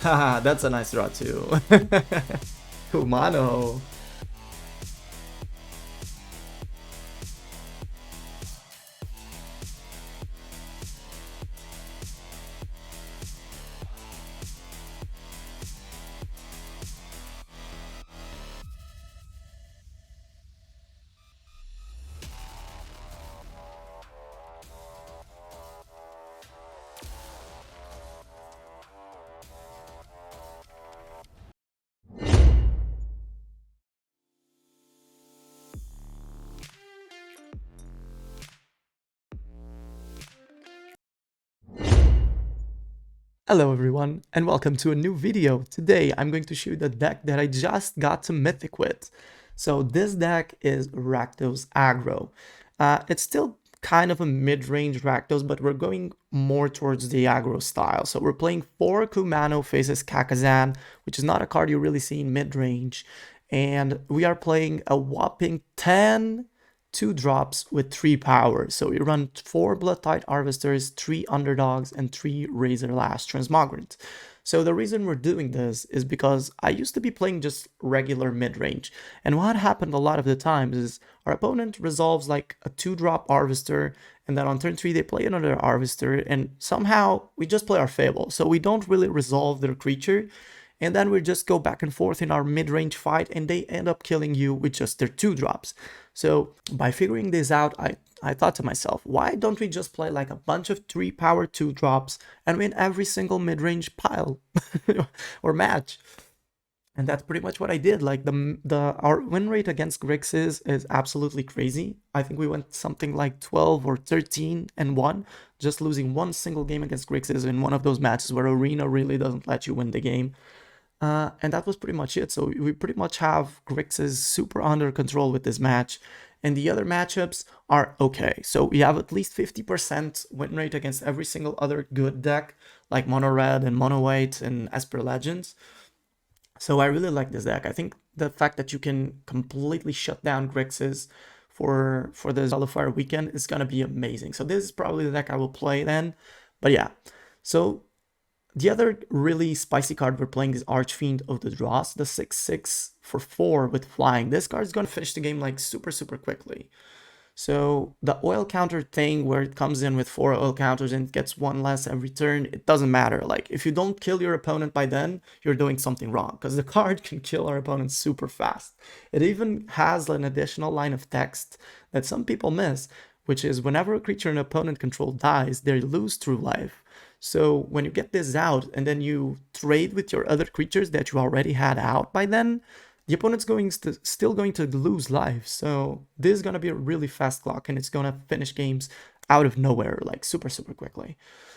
Haha, that's a nice draw too. Kumano. Hello everyone, and welcome to a new video. Today I'm going to show you the deck that I just got to Mythic with. So this deck is Rakdos Aggro. It's still kind of a mid-range Rakdos, but we're going more towards the aggro style. So we're playing 4 Kumano faces Kakkazan, which is not a card you really see in mid-range. And we are playing a whopping 10 2-drops with 3 power. So we run 4 Bloodtithe Harvesters, 3 Underdogs, and 3 Razorlash Transmogrant. So the reason we're doing this is because I used to be playing just regular mid-range. And what happened a lot of the times is our opponent resolves like a 2-drop Harvester, and then on turn 3 they play another Harvester, and somehow we just play our Fable. So we don't really resolve their creature, and then we just go back and forth in our mid-range fight, and they end up killing you with just their 2-drops. So by figuring this out, I thought to myself, why don't we just play like a bunch of 3-power 2-drops and win every single mid-range pile or match? And that's pretty much what I did. Like our win rate against Grixis is absolutely crazy. I think we went something like 12 or 13-1, just losing one single game against Grixis in one of those matches where Arena really doesn't let you win the game. And that was pretty much it. So we pretty much have Grixis super under control with this match. And the other matchups are okay. So we have at least 50% win rate against every single other good deck, like Mono Red and Mono White and Esper Legends. So I really like this deck. I think the fact that you can completely shut down Grixis for the Qualifier weekend is going to be amazing. So this is probably the deck I will play then. But yeah, so the other really spicy card we're playing is Archfiend of the Dross, the 6/6 for 4 with flying. This card is going to finish the game like super quickly. So the oil counter thing where it comes in with 4 oil counters and gets 1 less every turn, it doesn't matter. Like if you don't kill your opponent by then, you're doing something wrong, because the card can kill our opponent super fast. It even has an additional line of text that some people miss, which is whenever a creature an opponent control dies, they lose true life. So when you get this out and then you trade with your other creatures that you already had out by then, the opponent's still going to lose life. So this is going to be a really fast clock, and it's going to finish games out of nowhere, like super quickly.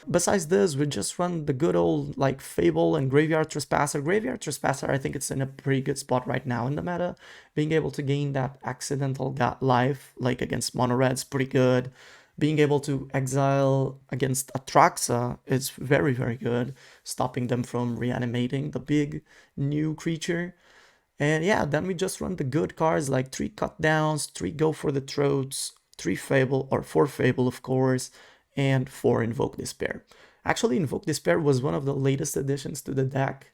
Besides this, we just run the good old like Fable and Graveyard Trespasser. Graveyard Trespasser, I think it's in a pretty good spot right now in the meta. Being able to gain that accidental life like against Mono Red's pretty good. Being able to exile against Atraxa is very good, stopping them from reanimating the big new creature. And yeah, then we just run the good cards like 3 cut downs, 3 go for the throats, 3 Fable, or 4 Fable of course, and 4 Invoke Despair. Actually, Invoke Despair was one of the latest additions to the deck.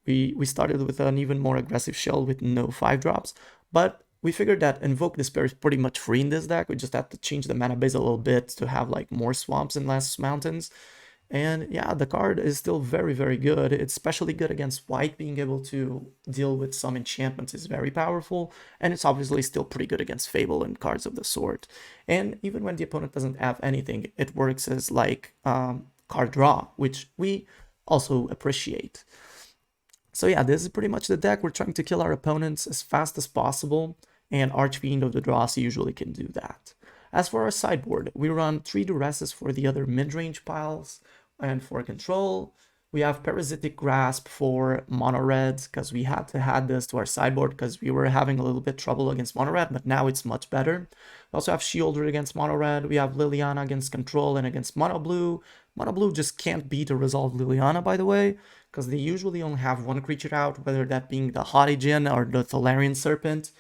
We started with an even more aggressive shell with no 5-drops, but we figured that Invoke Despair is pretty much free in this deck. We just have to change the mana base a little bit to have like more swamps and less mountains. And yeah, the card is still very good. It's especially good against white. Being able to deal with some enchantments is very powerful. And it's obviously still pretty good against Fable and cards of the sort. And even when the opponent doesn't have anything, it works as like card draw, which we also appreciate. So yeah, this is pretty much the deck. We're trying to kill our opponents as fast as possible, and Archfiend of the Dross usually can do that. As for our sideboard, we run 3 Duresses for the other mid-range piles, and for control, we have Parasitic Grasp for Mono Red, because we had to add this to our sideboard because we were having a little bit trouble against Mono Red, but now it's much better. We also have Sheoldred against Mono Red, we have Liliana against control and against Mono Blue. Mono Blue just can't beat or resolve Liliana, by the way, because they usually only have 1 creature out, whether that being the Haughty Djinn or the Thalarian Serpent.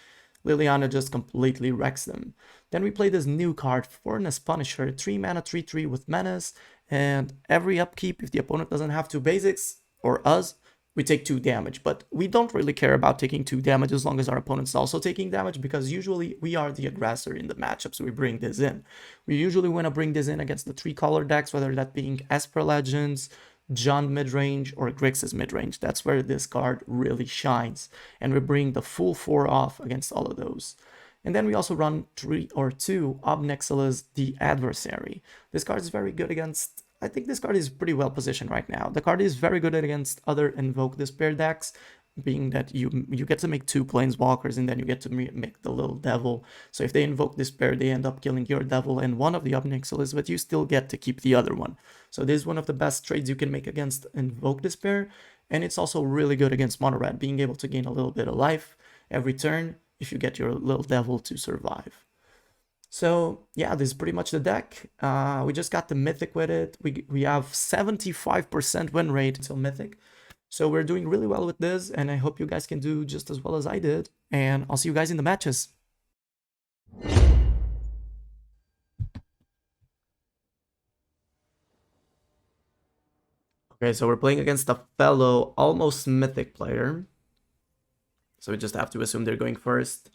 Liliana just completely wrecks them. Then we play this new card, Furnace Punisher, 3 mana 3/3 with Menace, and every upkeep, if the opponent doesn't have 2 basics, or us, we take 2 damage, but we don't really care about taking 2 damage as long as our opponent's also taking damage, because usually we are the aggressor in the matchup, so we bring this in. We usually want to bring this in against the 3-color decks, whether that being Esper Legends, Jund midrange, or Grixis midrange. That's where this card really shines, and we bring the full 4 off against all of those. And then we also run 3 or 2 Ob Nixilis, the Adversary. This card is very good against... I think this card is pretty well positioned right now. The card is very good against other Invoke Despair decks, being that you get to make 2 Planeswalkers and then you get to make the little devil. So if they Invoke Despair, they end up killing your devil and one of the Ob Nixilis, but you still get to keep the other one. So this is one of the best trades you can make against Invoke Despair, and it's also really good against Mono Red, being able to gain a little bit of life every turn if you get your little devil to survive. So yeah, this is pretty much the deck. We just got the Mythic with it. We have 75% win rate until Mythic. So we're doing really well with this, and I hope you guys can do just as well as I did. And I'll see you guys in the matches. Okay, so we're playing against a fellow almost Mythic player. So we just have to assume they're going first.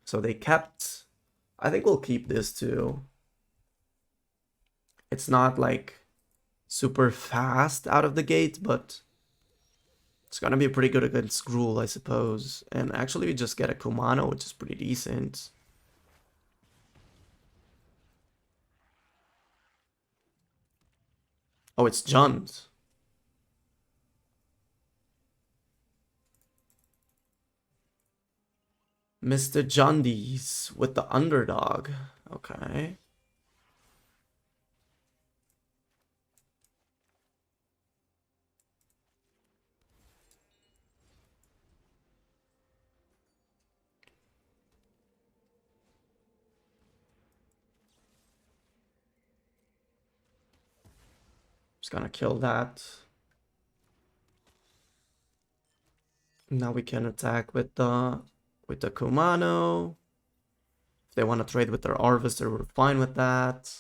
So they kept... I think we'll keep this too. It's not like super fast out of the gate, but it's gonna be pretty good against Gruul, I suppose. And actually we just get a Kumano, which is pretty decent. Oh, it's Jund. Mr. Jundies with the Underdog. Okay. Just gonna kill that. Now we can attack with the Kumano. If they want to trade with their Harvester, we're fine with that.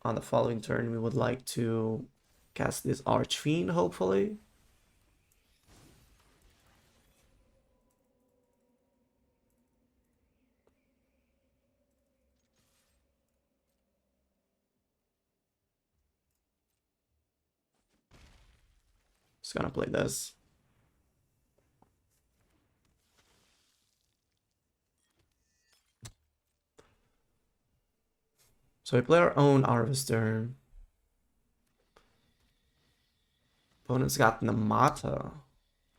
On the following turn, we would like to cast this Archfiend, hopefully. Just gonna play this. So we play our own Harvester. Opponent's got Namata.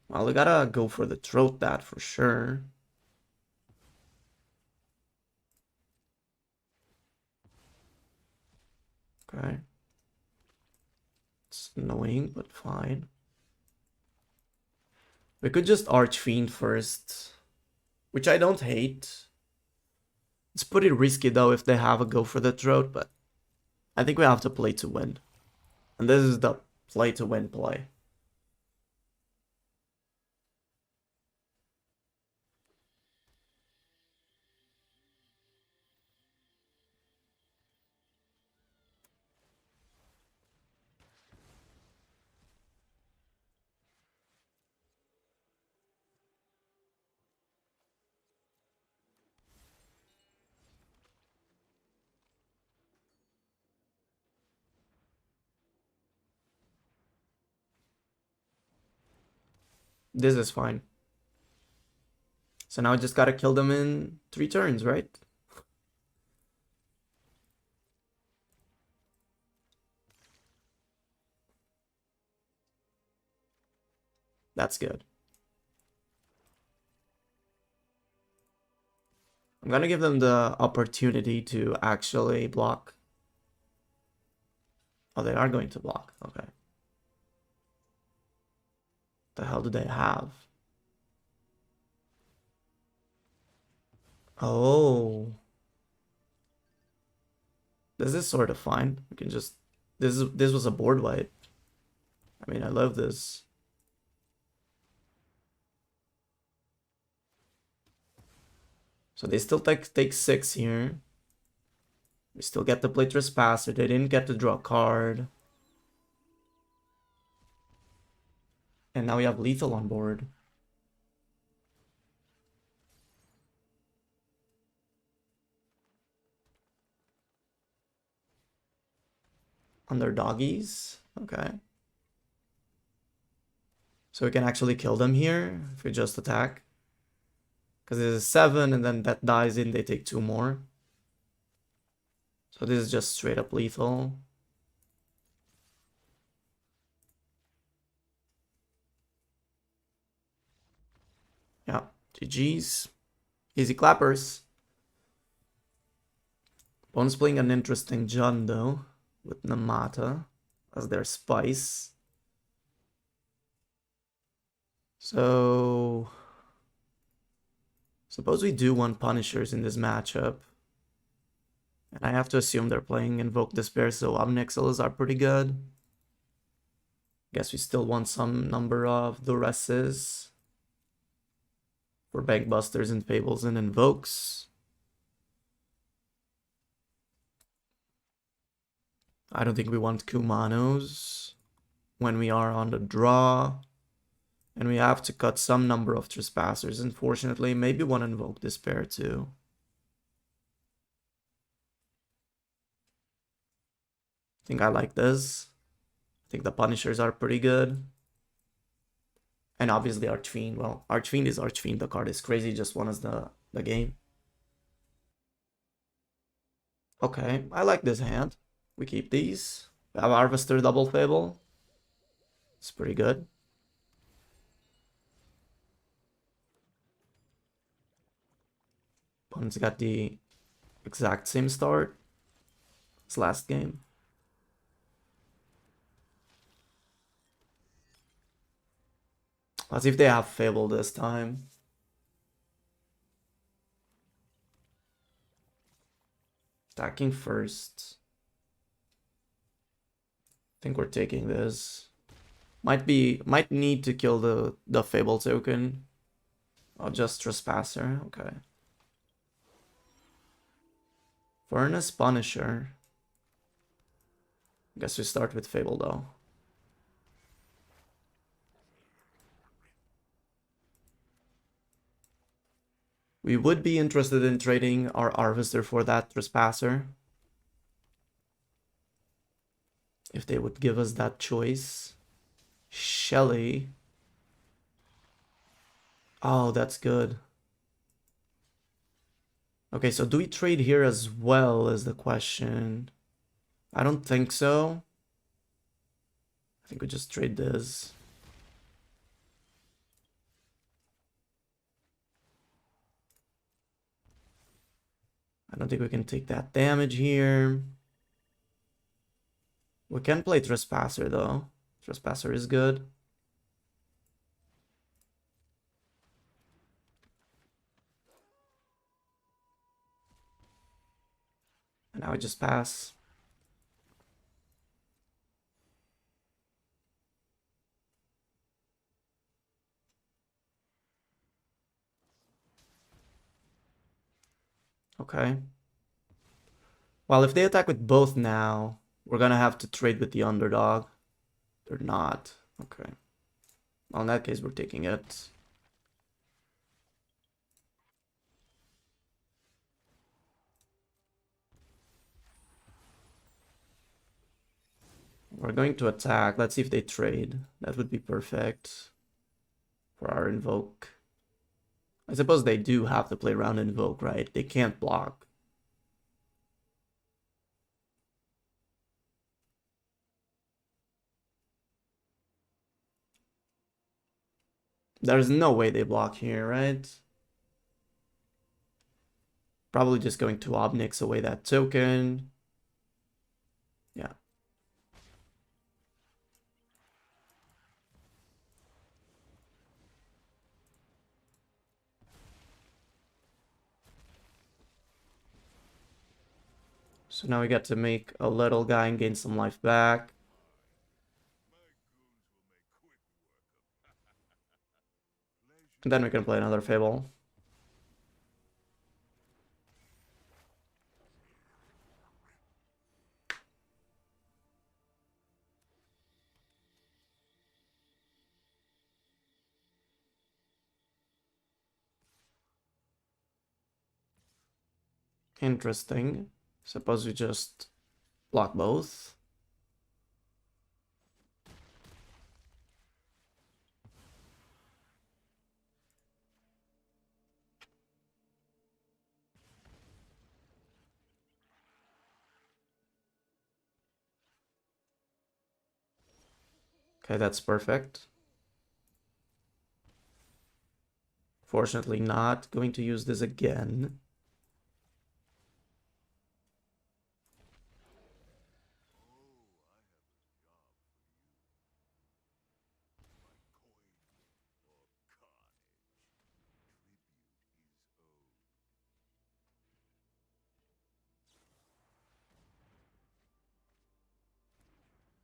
Well, we gotta go for the throat that for sure. Okay. It's annoying, but fine. We could just Archfiend first, which I don't hate. It's pretty risky though if they have a go for the throat, but I think we have to play to win. And this is the play to win play. This is fine. So now I just gotta kill them in 3 turns, right? That's good. I'm gonna give them the opportunity to actually block. Oh, they are going to block. Okay. The hell do they have? Oh. This is sort of fine. We can just... This was a board wipe. I mean, I love this. So they still take 6 here. We still get to play Trespasser. They didn't get to draw a card. And now we have lethal on board. Underdoggies. Okay. So we can actually kill them here if we just attack. Because this is 7 and then that dies in, they take 2 more. So this is just straight up lethal. Yeah, GG's. Easy clappers. Opponent's playing an interesting Jund though, with Namata as their spice. So suppose we do want Punishers in this matchup. And I have to assume they're playing Invoke Despair, so Ob Nixilis are pretty good. Guess we still want some number of Duresses for Bankbusters and Fables and Invokes. I don't think we want Kumanos when we are on the draw. And we have to cut some number of Trespassers, unfortunately. Maybe one Invoke Despair too. I think I like this. I think the Punishers are pretty good. And obviously Archfiend. Well, Archfiend is Archfiend. The card is crazy. Just won us the game. Okay, I like this hand. We keep these. We have Harvester double Fable. It's pretty good. Opponent's got the exact same start as last game. Let's see if they have Fable this time. Attacking first. I think we're taking this. Might need to kill the Fable token. Oh, just Trespasser. Okay. Furnace Punisher. Guess we start with Fable though. We would be interested in trading our Harvester for that Trespasser. If they would give us that choice. Shelly. Oh, that's good. Okay, so do we trade here as well is the question. I don't think so. I think we just trade this. I don't think we can take that damage here. We can play Trespasser though. Trespasser is good. And now I just pass. Okay. Well, if they attack with both now, we're gonna have to trade with the underdog. They're not. Okay. Well, in that case, we're taking it. We're going to attack. Let's see if they trade. That would be perfect for our Invoke. I suppose they do have to play around Invoke, right? They can't block. There's no way they block here, right? Probably just going to Ob Nix away that token. Yeah. So now we get to make a little guy and gain some life back. And then we can play another Fable. Interesting. Suppose we just block both. Okay, that's perfect. Fortunately, not going to use this again.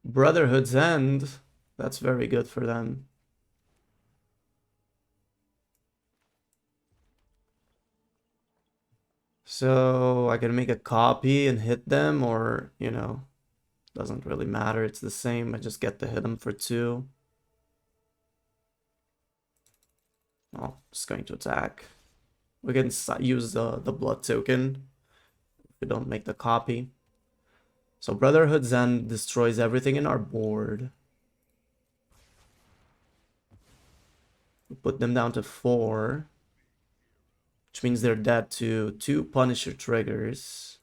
Brotherhood's End. That's very good for them. So I can make a copy and hit them, or, you know, doesn't really matter. It's the same. I just get to hit them for 2. Oh, just going to attack. We can use the blood token if we don't make the copy. So Brotherhood's End destroys everything in our board. We put them down to 4. Which means they're dead to 2 Punisher triggers.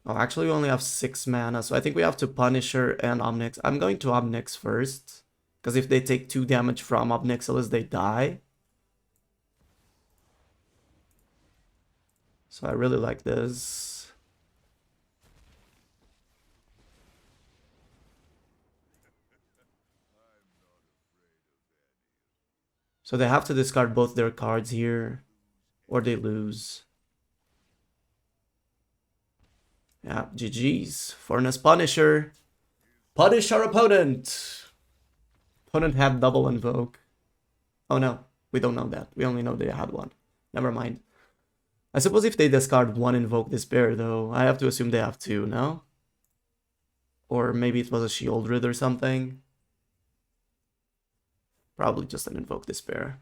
Oh, actually we only have 6 mana, so I think we have to Punisher and Ob Nixilis. I'm going to Ob Nixilis first, because if they take 2 damage from Ob Nixilis, they die. So I really like this. So they have to discard both their cards here, or they lose. Yeah, GG's. Furnace Punisher. Punish our opponent. Opponent had double invoke. Oh no, we don't know that. We only know they had one. Never mind. I suppose if they discard 1 Invoke Despair, though, I have to assume they have 2, no? Or maybe it was a Sheoldred or something. Probably just an Invoke Despair.